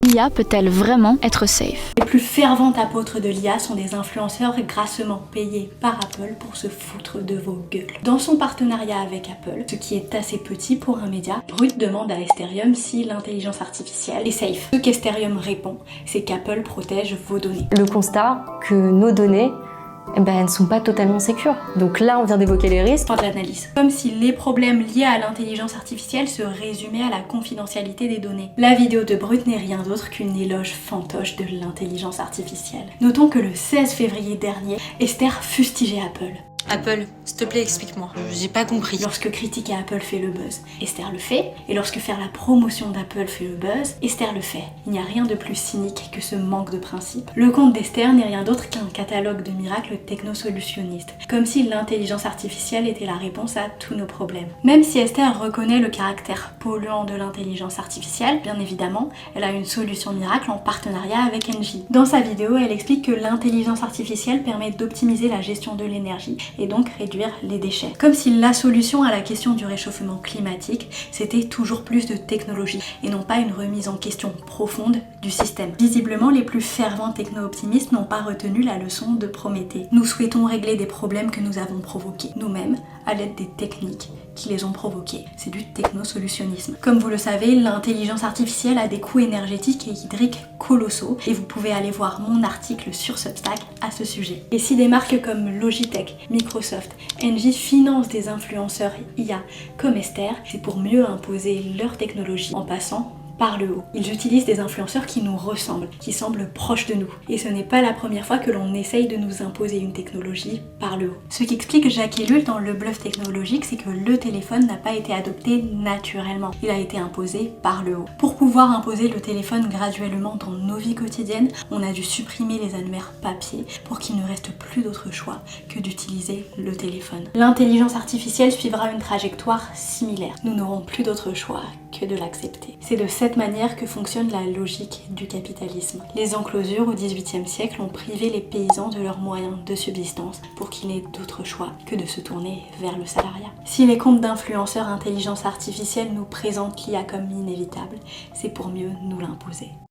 L'IA peut-elle vraiment être safe? Les plus ferventes apôtres de l'IA sont des influenceurs grassement payés par Apple pour se foutre de vos gueules. Dans son partenariat avec Apple, ce qui est assez petit pour un média, Brut demande à Ethereum si l'intelligence artificielle est safe. Ce qu'Ethereum répond, c'est qu'Apple protège vos données. Le constat que nos données elles ne sont pas totalement sécures. Donc là, on vient d'évoquer les risques. Fin de l'analyse. Comme si les problèmes liés à l'intelligence artificielle se résumaient à la confidentialité des données. La vidéo de Brut n'est rien d'autre qu'une éloge fantoche de l'intelligence artificielle. Notons que le 16 février dernier, Esther fustigeait Apple. Apple, s'il te plaît, explique-moi. J'ai pas compris. Lorsque critiquer Apple fait le buzz, Esther le fait. Et lorsque faire la promotion d'Apple fait le buzz, Esther le fait. Il n'y a rien de plus cynique que ce manque de principe. Le compte d'Esther n'est rien d'autre qu'un catalogue de miracles technosolutionnistes. Comme si l'intelligence artificielle était la réponse à tous nos problèmes. Même si Esther reconnaît le caractère polluant de l'intelligence artificielle, bien évidemment, elle a une solution miracle en partenariat avec Engie. Dans sa vidéo, elle explique que l'intelligence artificielle permet d'optimiser la gestion de l'énergie et donc réduire les déchets. Comme si la solution à la question du réchauffement climatique, c'était toujours plus de technologie et non pas une remise en question profonde du système. Visiblement, les plus fervents techno-optimistes n'ont pas retenu la leçon de Prométhée. Nous souhaitons régler des problèmes que nous avons provoqués nous-mêmes à l'aide des techniques qui les ont provoqués. C'est du technosolutionnisme. Comme vous le savez, l'intelligence artificielle a des coûts énergétiques et hydriques colossaux et vous pouvez aller voir mon article sur Substack à ce sujet. Et si des marques comme Logitech, Microsoft, Engie financent des influenceurs IA comme Esther, c'est pour mieux imposer leur technologie en passant par le haut. Ils utilisent des influenceurs qui nous ressemblent, qui semblent proches de nous. Et ce n'est pas la première fois que l'on essaye de nous imposer une technologie par le haut. Ce qu'explique Jacques Ellul dans Le Bluff technologique, c'est que le téléphone n'a pas été adopté naturellement. Il a été imposé par le haut. Pour pouvoir imposer le téléphone graduellement dans nos vies quotidiennes, on a dû supprimer les annuaires papier pour qu'il ne reste plus d'autre choix que d'utiliser le téléphone. L'intelligence artificielle suivra une trajectoire similaire. Nous n'aurons plus d'autre choix que de l'accepter. C'est de cette manière que fonctionne la logique du capitalisme. Les enclosures au XVIIIe siècle ont privé les paysans de leurs moyens de subsistance pour qu'ils n'aient d'autre choix que de se tourner vers le salariat. Si les comptes d'influenceurs intelligence artificielle nous présentent l'IA comme inévitable, c'est pour mieux nous l'imposer.